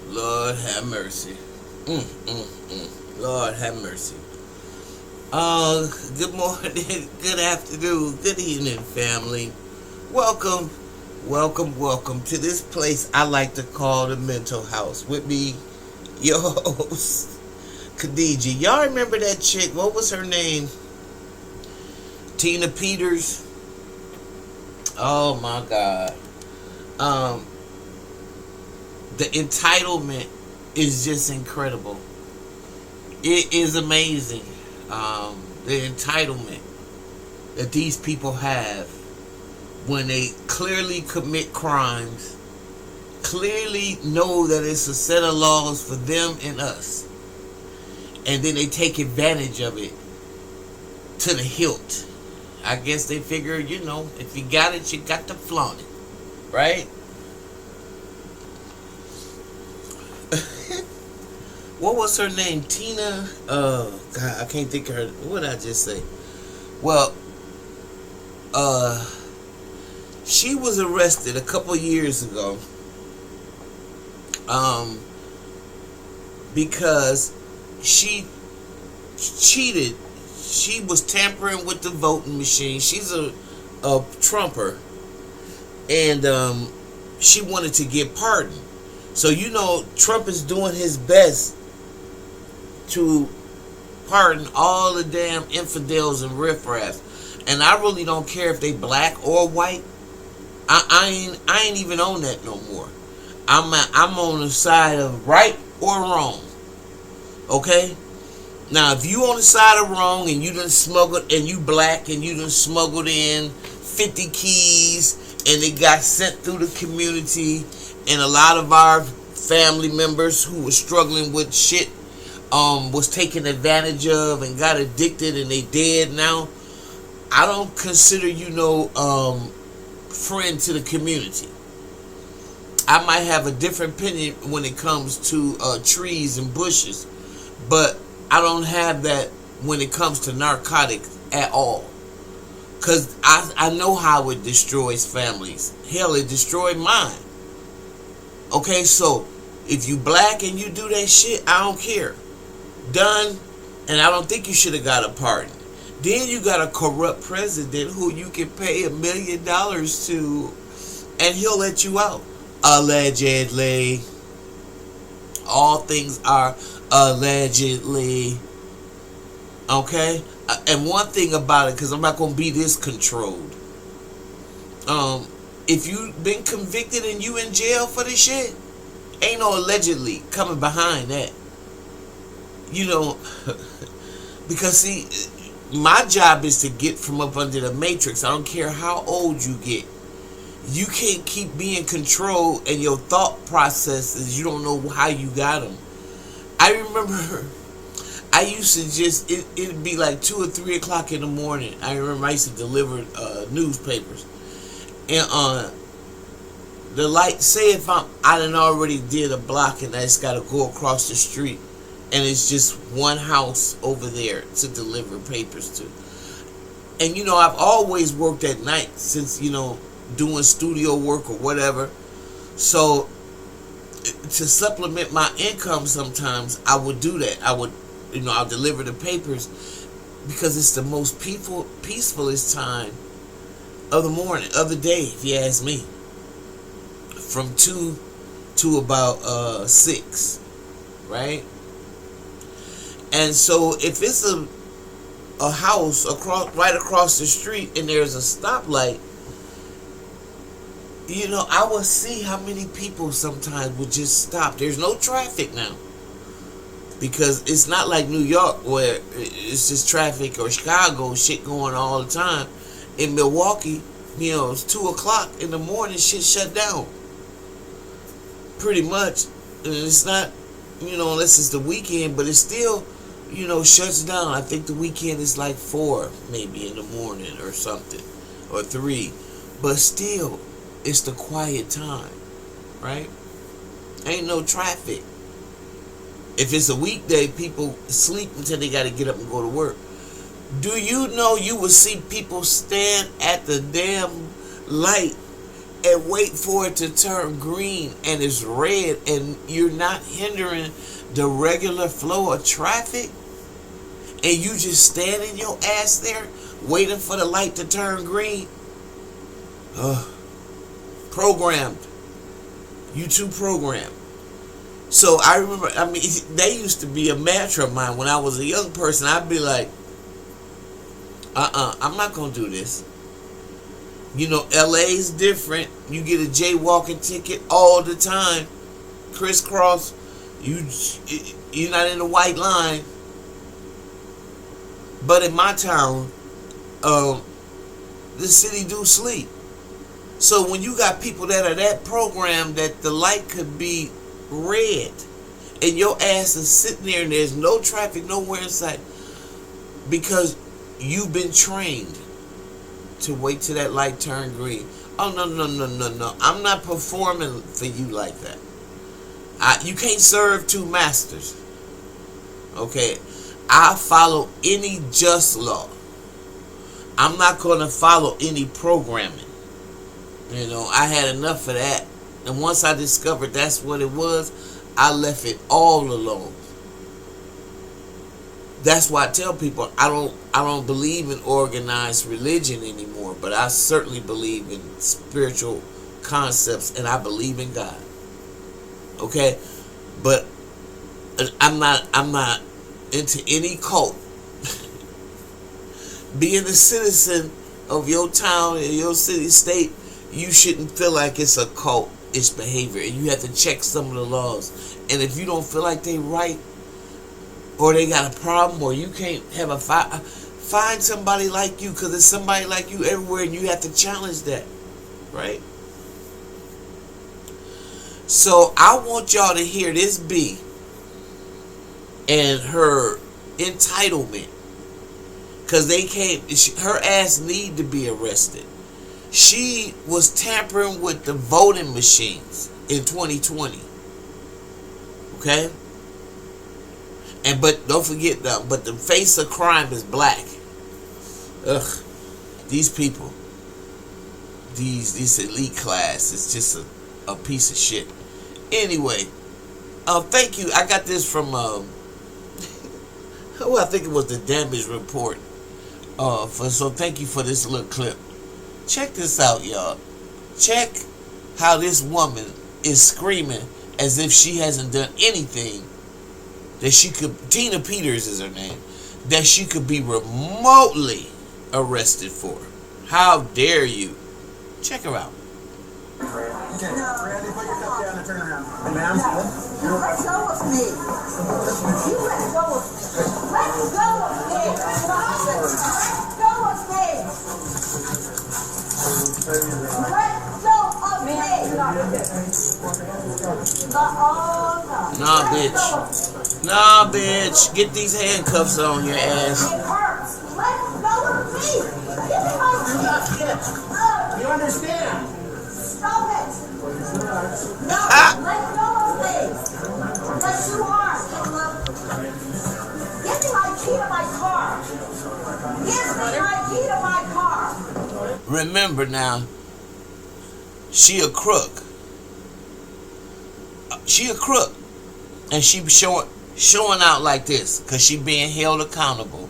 Lord have mercy. Lord have mercy. Good morning, good afternoon, good evening, family. Welcome, welcome to this place I like to call the mental house. With me, your host, Khadija. Y'all remember that chick? What was her name? Tina Peters. Oh my God. The entitlement is just incredible. It is amazing. The entitlement that these people have when they clearly commit crimes, clearly know that it's a set of laws for them and us, and then they take advantage of it to the hilt. I guess they figure, if you got it, you got to flaunt it, right? What was her name? Tina? God, I can't think of her. What did I just say? Well, she was arrested a couple years ago, because she cheated. She was tampering with the voting machine. She's a Trumper, and she wanted to get pardoned. So Trump is doing his best to pardon all the damn infidels and riffraffs. And I really don't care if they black or white. I ain't even on that no more. I'm on the side of right or wrong. Okay? Now, if you on the side of wrong and you done smuggled, and you black and you done smuggled in 50 keys and they got sent through the community, and a lot of our family members who were struggling with shit was taken advantage of and got addicted and they dead now, I don't consider friend to the community. I might have a different opinion when it comes to trees and bushes, but I don't have that when it comes to narcotics at all. Because I know how it destroys families. Hell, it destroyed mine. Okay, so if you black and you do that shit, I don't care. Done. And I don't think you should have got a pardon. Then you got a corrupt president who you can pay $1 million to, and he'll let you out. Allegedly. All things are allegedly. Okay? And one thing about it, because I'm not going to be this controlled. If you've been convicted and you in jail for this shit, ain't no allegedly coming behind that. Because see, my job is to get from up under the matrix. I don't care how old you get. You can't keep being controlled, and your thought processes, you don't know how you got them. I remember I used to just, it'd be like 2 or 3 o'clock in the morning. I remember I used to deliver newspapers. And the light, say if I done already did a block and I just got to go across the street, and it's just one house over there to deliver papers to. And I've always worked at night since, doing studio work or whatever. So to supplement my income sometimes, I would do that. I'll deliver the papers because it's the most peacefulest time of the morning, of the day, if you ask me. From 2 to about 6, right? And so if it's a house right across the street and there's a stoplight, I will see how many people sometimes would just stop. There's no traffic now. Because it's not like New York where it's just traffic, or Chicago, shit going all the time. In Milwaukee, it's 2 o'clock in the morning, shit shut down. Pretty much. And it's not, unless it's the weekend, but it's still, shuts down. I think the weekend is like 4 maybe in the morning or something, or 3. But still, it's the quiet time, right? Ain't no traffic. If it's a weekday, people sleep until they got to get up and go to work. Do you know you will see people stand at the damn light and wait for it to turn green and it's red, and you're not hindering the regular flow of traffic, and you just standing your ass there waiting for the light to turn green. Programmed. You too programmed. So I remember, they used to be a mantra of mine when I was a young person. I'd be like, I'm not going to do this. You know, LA's different. You get a jaywalking ticket all the time. Crisscross. You're not in the white line. But in my town, the city do sleep. So when you got people that are that programmed that the light could be red and your ass is sitting there and there's no traffic nowhere in sight because you've been trained to wait till that light turn green. Oh, no. I'm not performing for you like that. You can't serve two masters. Okay? I follow any just law. I'm not going to follow any programming. You know, I had enough of that. And once I discovered that's what it was, I left it all alone. That's why I tell people I don't believe in organized religion anymore, but I certainly believe in spiritual concepts and I believe in God. Okay? But I'm not into any cult. Being a citizen of your town and your city state, you shouldn't feel like it's a cult. It's behavior, and you have to check some of the laws. And if you don't feel like they right, or they got a problem, or you can't have a find somebody like you, because there's somebody like you everywhere, and you have to challenge that, right? So I want y'all to hear this B and her entitlement, because her ass need to be arrested. She was tampering with the voting machines in 2020. Okay? But don't forget but the face of crime is black. Ugh. These people. These elite class is just a piece of shit. Anyway, thank you. I got this from I think it was the Damage Report. So thank you for this little clip. Check this out, y'all. Check how this woman is screaming as if she hasn't done anything that she could, Tina Peters is her name, that she could be remotely arrested for. How dare you? Check her out. Okay, Randy, put your cup down and turn around. Ma'am? You let go of me. You let go of me. Let go of me. Let go of me. Let go of me. Nah, bitch. Get these handcuffs on your ass. It hurts. Let go of me. You understand? Stop it. No, let go of me. Yes, you are, Caleb. Give me my key to my car. Give me my key to my car. Remember now, she a crook. She a crook. And she showing out like this because she being held accountable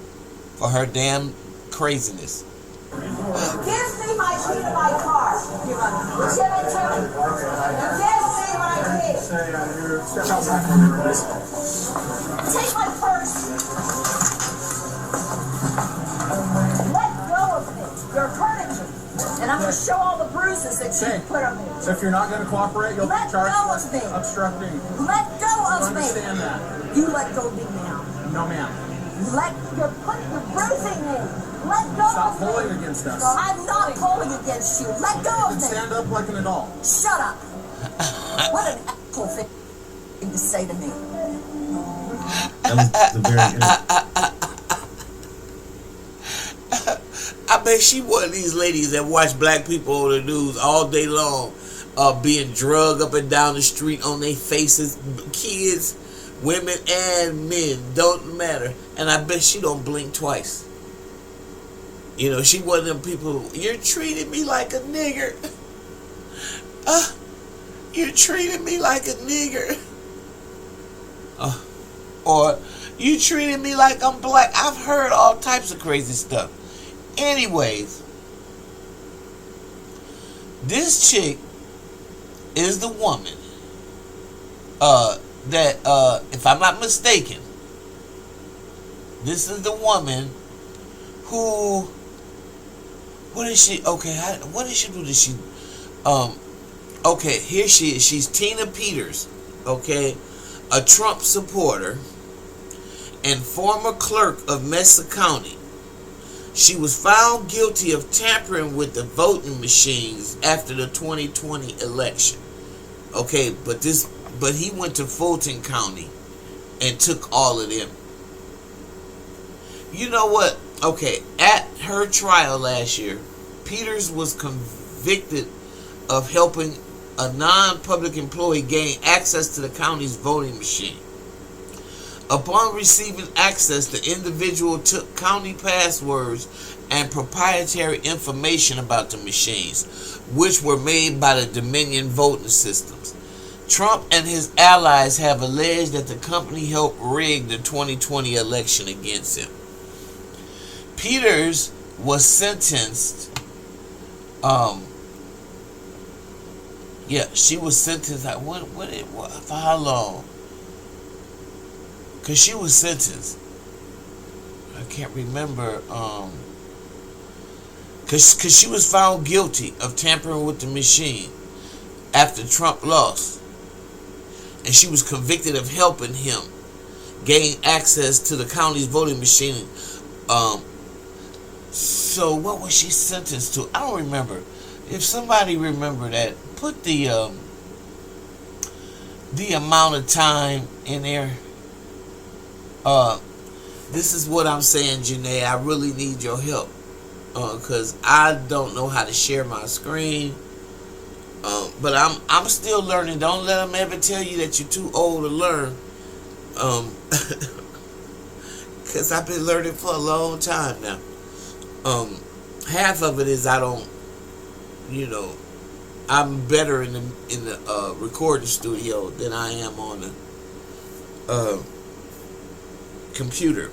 for her damn craziness. Give me my key to my car. Give me my key. Take my purse. Let go of me. You're hurting me. And I'm going to show all the bruises that you put on me. So if you're not going to cooperate, you'll be charged with obstructing. Let go of me. Understand that? You let go of me now. No, ma'am. You're bruising me. Let go Stop of me. pulling against us. I'm not pulling against you. Let go of me. Stand up like an adult. Shut up. What an asshole thing to say to me. That was the very I bet she one of these ladies that watch black people on the news all day long, being drugged up and down the street on their faces, kids, women and men, don't matter. And I bet she don't blink twice. You know, she one of them people, you're treating me like a nigger. You're treating me like a nigger. Or you treating me like I'm black. I've heard all types of crazy stuff. Anyways, this chick is the woman that, if I'm not mistaken, this is the woman who, what is she, okay, what did she do? Okay, here she is. She's Tina Peters, okay, a Trump supporter and former clerk of Mesa County. She was found guilty of tampering with the voting machines after the 2020 election. Okay, but he went to Fulton County and took all of them. You know what? Okay, at her trial last year, Peters was convicted of helping a non-public employee gain access to the county's voting machine. Upon receiving access, the individual took county passwords and proprietary information about the machines, which were made by the Dominion voting systems. Trump and his allies have alleged that the company helped rig the 2020 election against him. Peters was sentenced, she was sentenced, for how long? Because she was sentenced, I can't remember, because she was found guilty of tampering with the machine after Trump lost, and she was convicted of helping him gain access to the county's voting machine. So what was she sentenced to? I don't remember. If somebody remember that, put the amount of time in there. This is what I'm saying, Janae. I really need your help, because I don't know how to share my screen. But I'm still learning. Don't let them ever tell you that you're too old to learn. Because I've been learning for a long time now. Half of it is I'm better in the recording studio than I am on the computer.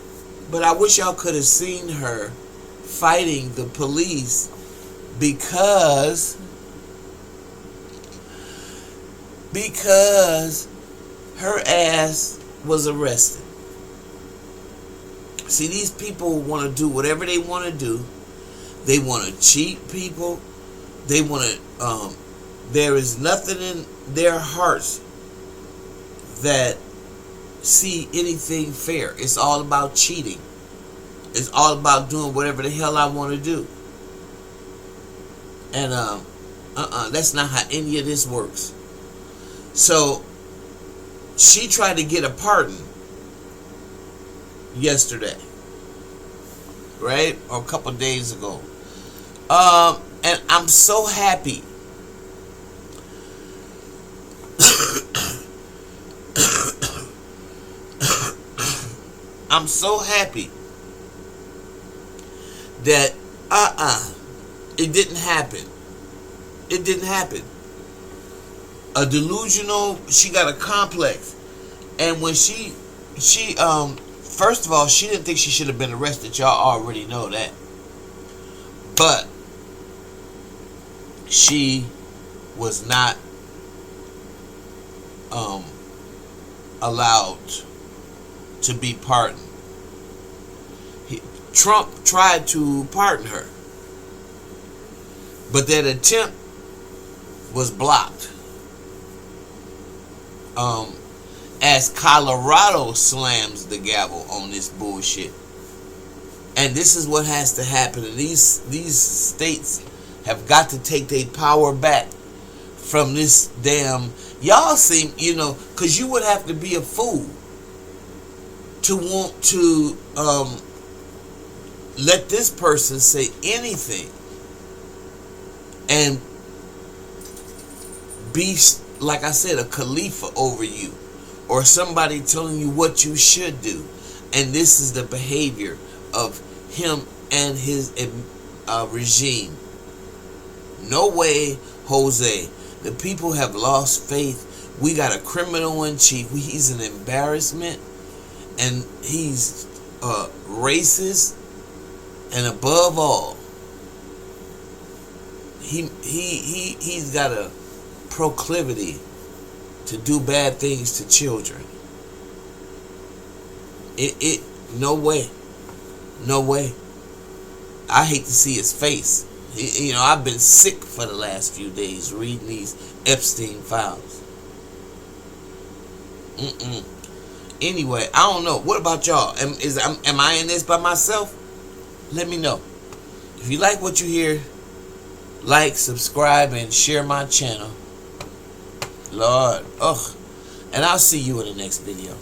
But I wish y'all could have seen her fighting the police because her ass was arrested. See, these people want to do whatever they want to do. They want to cheat people. They want to, there is nothing in their hearts that see anything fair. It's all about cheating. It's all about doing whatever the hell I want to do. And, that's not how any of this works. So, she tried to get a pardon yesterday, right, or a couple days ago, and I'm so happy. I'm so happy that it didn't happen. It didn't happen. A delusional, she got a complex, and when she first of all, she didn't think she should have been arrested. Y'all already know that. But she was not allowed to be pardoned. Trump tried to pardon her, but that attempt was blocked. As Colorado slams the gavel on this bullshit. And this is what has to happen. And these states have got to take their power back from this damn... Y'all seem, because you would have to be a fool to want to let this person say anything and be, like I said, a Khalifa over you, or somebody telling you what you should do. And this is the behavior of him and his regime. No way, Jose. The people have lost faith. We got a criminal in chief. He's an embarrassment, and he's racist, and above all, he's got a proclivity to do bad things to children. No way. I hate to see his face. I've been sick for the last few days reading these Epstein files. Anyway, I don't know. What about y'all? Am I in this by myself? Let me know. If you like what you hear, like, subscribe, and share my channel. Lord, and I'll see you in the next video.